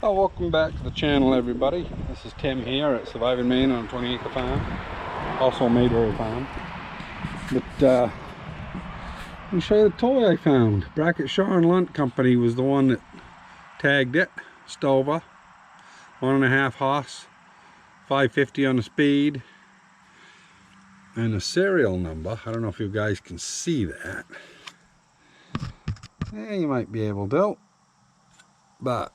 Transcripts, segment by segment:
Well, welcome back to the channel, everybody. This is Tim here at Surviving Maine on a 20-acre farm, also a Mayberry farm. But let me show you the toy I found. Bracket Shaw and Lunt Company was the one that tagged it. Stover, 1.5 horse, 550 on the speed, and the serial number. I don't know if you guys can see that. Yeah, you might be able to, but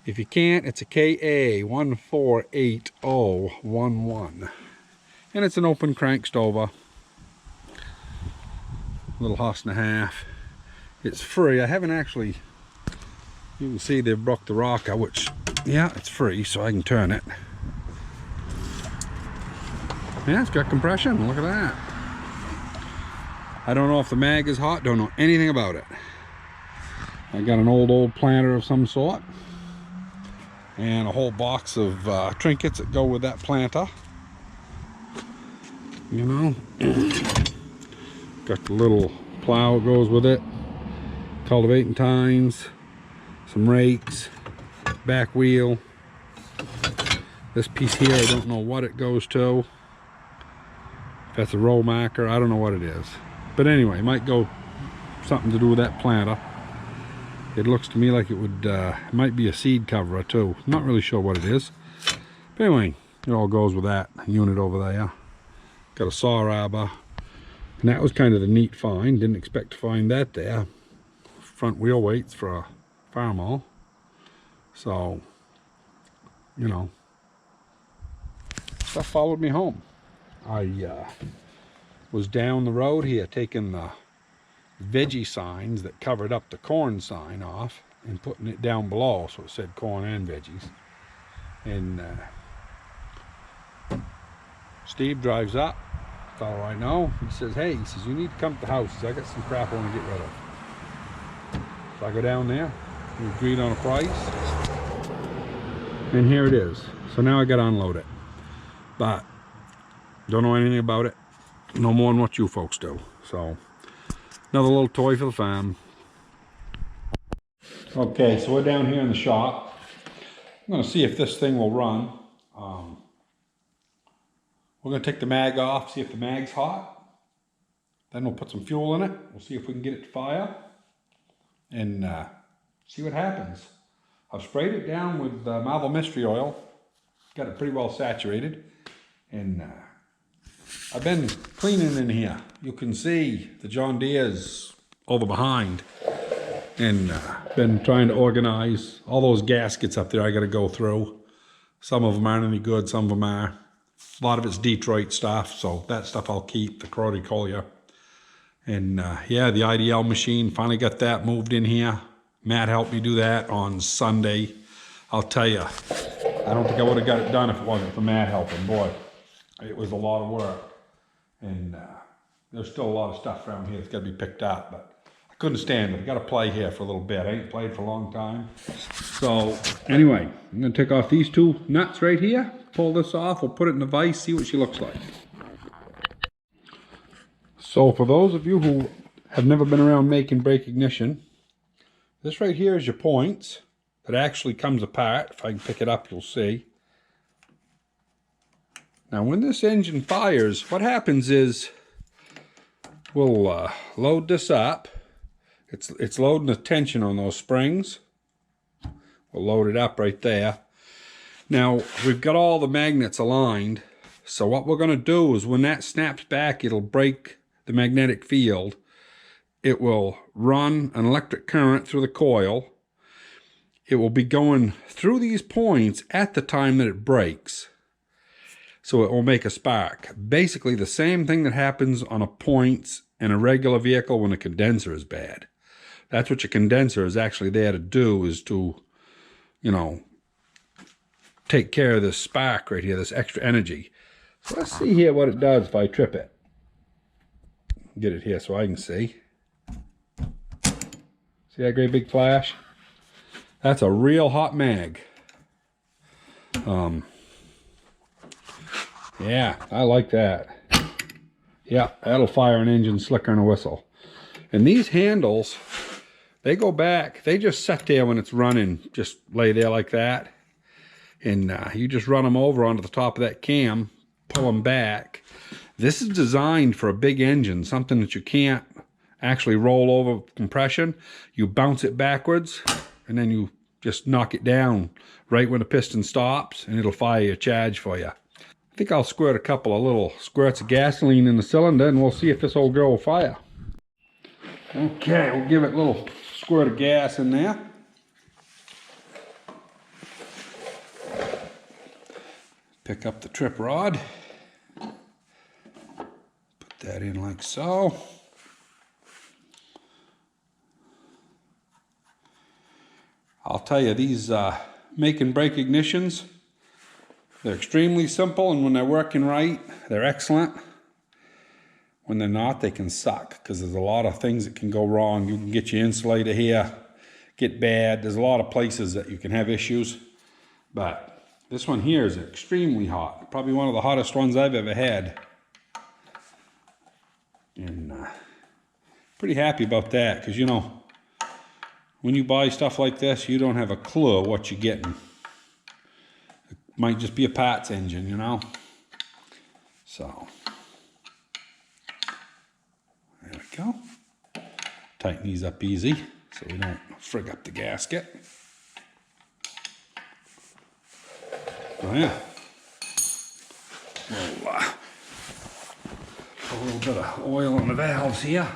if you can't, it's a KA148011. And it's an open crank stover. Little horse and a half. It's free. I haven't actually, you can see they've broke the rocker, which, yeah, it's free, so I can turn it. Yeah, it's got compression. Look at that. I don't know if the mag is hot. Don't know anything about it. I got an old planter of some sort. And a whole box of trinkets that go with that planter. You know, got the little plow that goes with it, cultivating tines, some rakes, back wheel. This piece here, I don't know what it goes to. If that's a row marker, I don't know what it is. But anyway, it might go something to do with that planter. It looks to me like it would, it might be a seed coverer too. Not really sure what it is. But anyway, it all goes with that unit over there. Got a saw arbor. And that was kind of the neat find. Didn't expect to find that there. Front wheel weights for a farmall. So, you know, stuff followed me home. I was down the road here taking the veggie signs that covered up the corn sign off and putting it down below so it said corn and veggies. And Steve drives up, fellow I know. He says, hey, he says, you need to come to the house. He says, I got some crap I want to get rid of. So I go down there, we agreed on a price, and here it is. So now I got to unload it, but don't know anything about it, no more than what you folks do. So another little toy for the farm. Okay, so we're down here in the shop. I'm going to see if this thing will run. We're going to take the mag off, see if the mag's hot. Then we'll put some fuel in it. We'll see if we can get it to fire. And see what happens. I've sprayed it down with Marvel Mystery Oil. Got it pretty well saturated. And I've been cleaning in here. You can see the John Deere's over behind. And been trying to organize all those gaskets up there I got to go through. Some of them aren't any good, some of them are. A lot of it's Detroit stuff, so that stuff I'll keep, the Crotty-Collier. And yeah, the IDL machine, finally got that moved in here. Matt helped me do that on Sunday. I'll tell you, I don't think I would have got it done if it wasn't for Matt helping. Boy, it was a lot of work. And there's still a lot of stuff around here that's got to be picked up, but I couldn't stand it. I got to play here for a little bit. I ain't played for a long time. So anyway, I'm going to take off these two nuts right here. Pull this off, we'll put it in the vise, see what she looks like. So for those of you who have never been around make and break ignition, this right here is your points. That actually comes apart. If I can pick it up, you'll see. Now when this engine fires, what happens is we'll load this up. It's loading the tension on those springs. We'll load it up right there. Now, we've got all the magnets aligned, so what we're going to do is when that snaps back, it'll break the magnetic field. It will run an electric current through the coil. It will be going through these points at the time that it breaks. So it will make a spark. Basically the same thing that happens on a points in a regular vehicle when a condenser is bad. That's what your condenser is actually there to do, is to, you know, take care of this spark right here, this extra energy. So let's see here what it does if I trip it. Get it here so I can see. See that great big flash? That's a real hot mag. Yeah, I like that. Yeah, that'll fire an engine slicker than a whistle. And these handles, they go back. They just sit there when it's running, just lay there like that. And you just run them over onto the top of that cam, pull them back. This is designed for a big engine, something that you can't actually roll over compression. You bounce it backwards, and then you just knock it down right when the piston stops, and it'll fire a charge for you. I think I'll squirt a couple of little squirts of gasoline in the cylinder, and we'll see if this old girl will fire. Okay, we'll give it a little squirt of gas in there. Pick up the trip rod. Put that in like so. I'll tell you, these make and break ignitions, they're extremely simple, and when they're working right, they're excellent. When they're not, they can suck, because there's a lot of things that can go wrong. You can get your insulator here, get bad. There's a lot of places that you can have issues. But this one here is extremely hot. Probably one of the hottest ones I've ever had. And pretty happy about that, because you know, when you buy stuff like this, you don't have a clue what you're getting. It might just be a parts engine, you know. So there we go. Tighten these up easy so we don't frig up the gasket. Oh yeah. We'll, a little bit of oil on the valves here.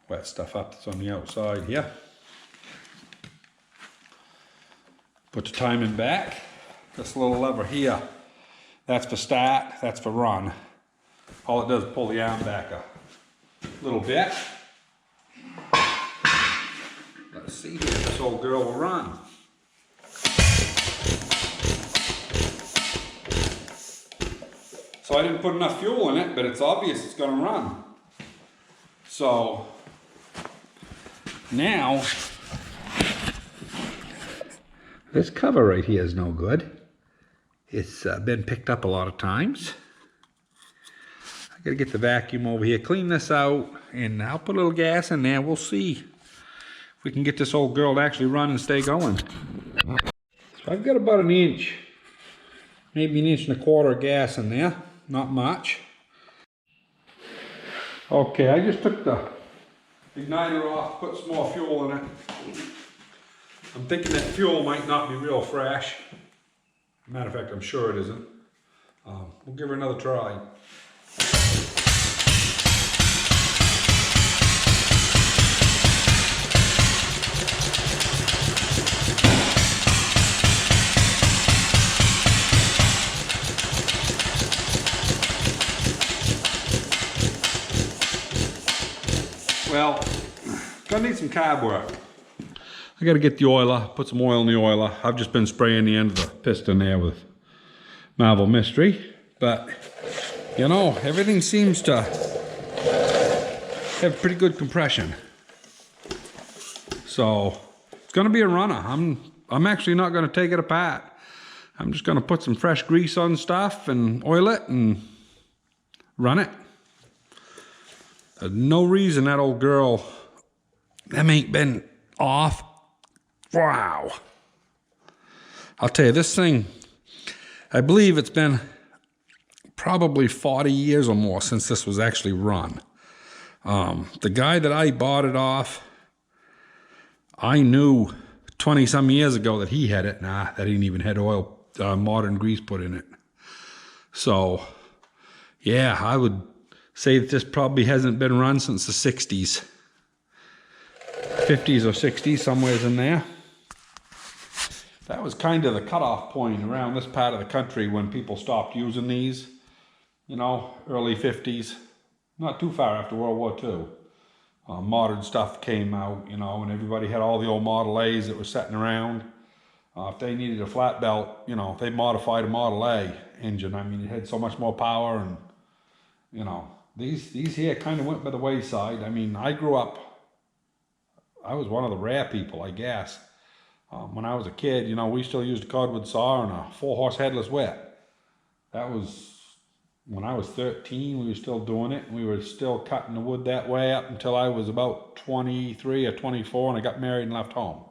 Wet stuff up that's on the outside here. Put the timing back. This little lever here, that's for start, that's for run. All it does is pull the arm back a little bit. Let's see here, this old girl will run. So I didn't put enough fuel in it, but it's obvious it's gonna run. So now, this cover right here is no good. It's been picked up a lot of times. I gotta get the vacuum over here, clean this out, and I'll put a little gas in there. We'll see if we can get this old girl to actually run and stay going. So I've got about an inch, maybe an inch and a quarter of gas in there, not much. Okay, I just took the igniter off, put some more fuel in it. I'm thinking that fuel might not be real fresh. Matter of fact, I'm sure it isn't. We'll give her another try. Well, gonna need some carb work. I gotta get the oiler, put some oil in the oiler. I've just been spraying the end of the piston there with Marvel Mystery. But, you know, everything seems to have pretty good compression. So, it's gonna be a runner. I'm actually not gonna take it apart. I'm just gonna put some fresh grease on stuff and oil it and run it. There's no reason that old girl, them ain't been off. Wow. I'll tell you, this thing, I believe it's been probably 40 years or more since this was actually run. The guy that I bought it off, I knew 20 some years ago that he had it. Nah, that didn't even had oil, modern grease put in it. So, yeah, I would say that this probably hasn't been run since the 60s. 50s or 60s, somewhere in there. That was kind of the cutoff point around this part of the country when people stopped using these. You know, early 50s. Not too far after World War II. Modern stuff came out, you know, and everybody had all the old Model A's that were sitting around. If they needed a flat belt, you know, they modified a Model A engine. I mean, it had so much more power, and, you know, these here kind of went by the wayside. I mean, I grew up, I was one of the rare people, I guess. When I was a kid, you know, we still used a cordwood saw and a 4-horse headless whip. That was when I was 13, we were still doing it. We were still cutting the wood that way up until I was about 23 or 24, and I got married and left home.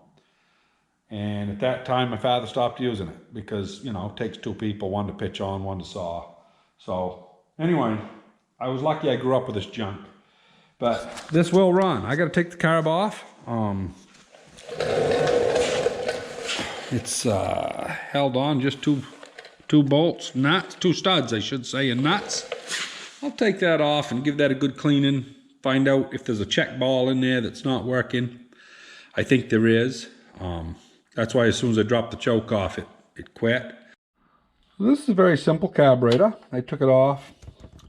And at that time, my father stopped using it because, you know, it takes two people, one to pitch on, one to saw. So anyway, I was lucky I grew up with this junk. But this will run. I got to take the carb off. It's held on just two bolts, nuts, two studs, I should say, and nuts. I'll take that off and give that a good cleaning. Find out if there's a check ball in there that's not working. I think there is. That's why as soon as I dropped the choke off, it quit. So this is a very simple carburetor. I took it off,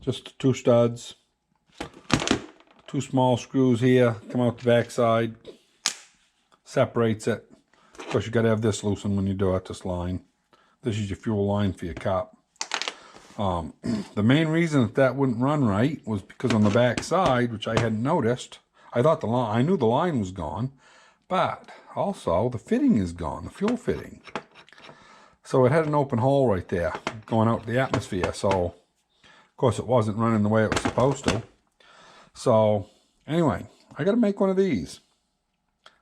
just two studs, two small screws here, come out the back side, separates it. Of course, you got to have this loosened when you do it, this line. This is your fuel line for your cup. The main reason that wouldn't run right was because on the back side, which I hadn't noticed, I thought I knew the line was gone, but also the fitting is gone, the fuel fitting. So it had an open hole right there going out to the atmosphere. So of course it wasn't running the way it was supposed to. So anyway, I got to make one of these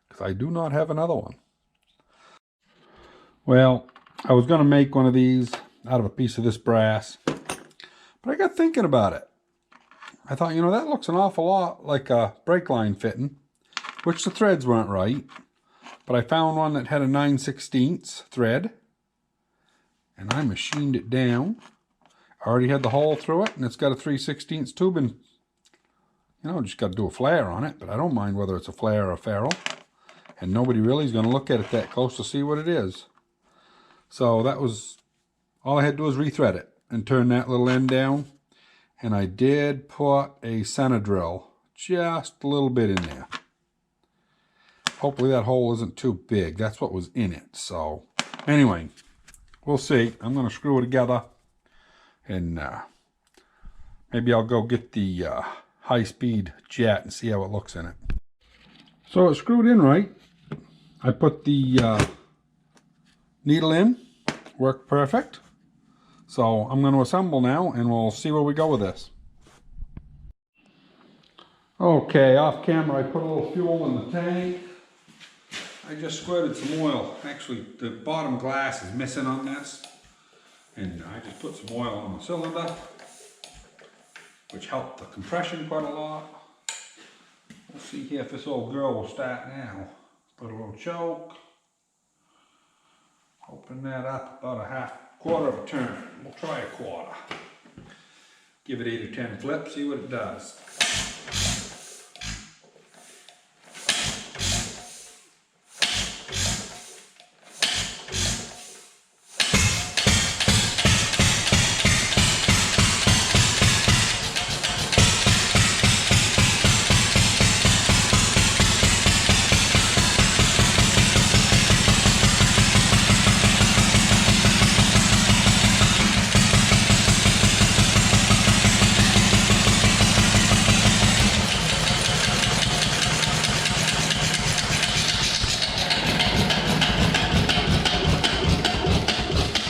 because I do not have another one. Well, I was going to make one of these out of a piece of this brass, but I got thinking about it. I thought, you know, that looks an awful lot like a brake line fitting, which the threads weren't right, but I found one that had a 9/16 thread, and I machined it down. I already had the hole through it, and it's got a 3/16 tube, and you know, just got to do a flare on it, but I don't mind whether it's a flare or a ferrule, and nobody really is going to look at it that close to see what it is. So that was, all I had to do was rethread it and turn that little end down. And I did put a center drill, just a little bit in there. Hopefully that hole isn't too big. That's what was in it. So anyway, we'll see. I'm going to screw it together. And maybe I'll go get the high-speed jet and see how it looks in it. So it's screwed in right. I put the needle in, worked perfect. So I'm going to assemble now and we'll see where we go with this. Okay, off camera I put a little fuel in the tank. I just squirted some oil. Actually, the bottom glass is missing on this. And I just put some oil on the cylinder, which helped the compression quite a lot. We'll see here if this old girl will start now. Put a little choke. Open that up about quarter of a turn. We'll try a quarter. Give it 8 or 10 flips, see what it does.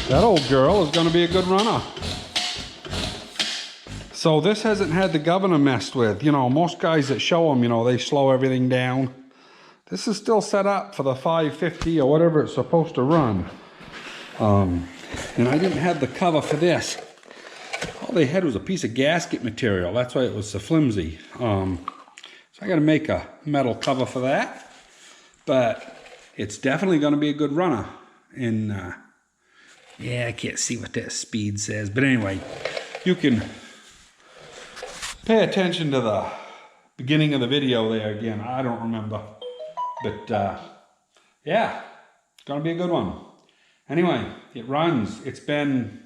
That old girl is going to be a good runner. So this hasn't had the governor messed with. You know, most guys that show them, you know, they slow everything down. This is still set up for the 550 or whatever it's supposed to run. And I didn't have the cover for this. All they had was a piece of gasket material. That's why it was so flimsy. So I got to make a metal cover for that. But it's definitely going to be a good runner. And yeah, I can't see what that speed says. But anyway, you can pay attention to the beginning of the video there again. I don't remember. But yeah, it's going to be a good one. Anyway, it runs. It's been,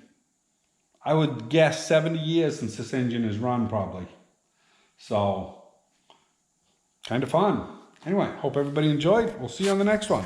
I would guess, 70 years since this engine has run probably. So, kind of fun. Anyway, hope everybody enjoyed. We'll see you on the next one.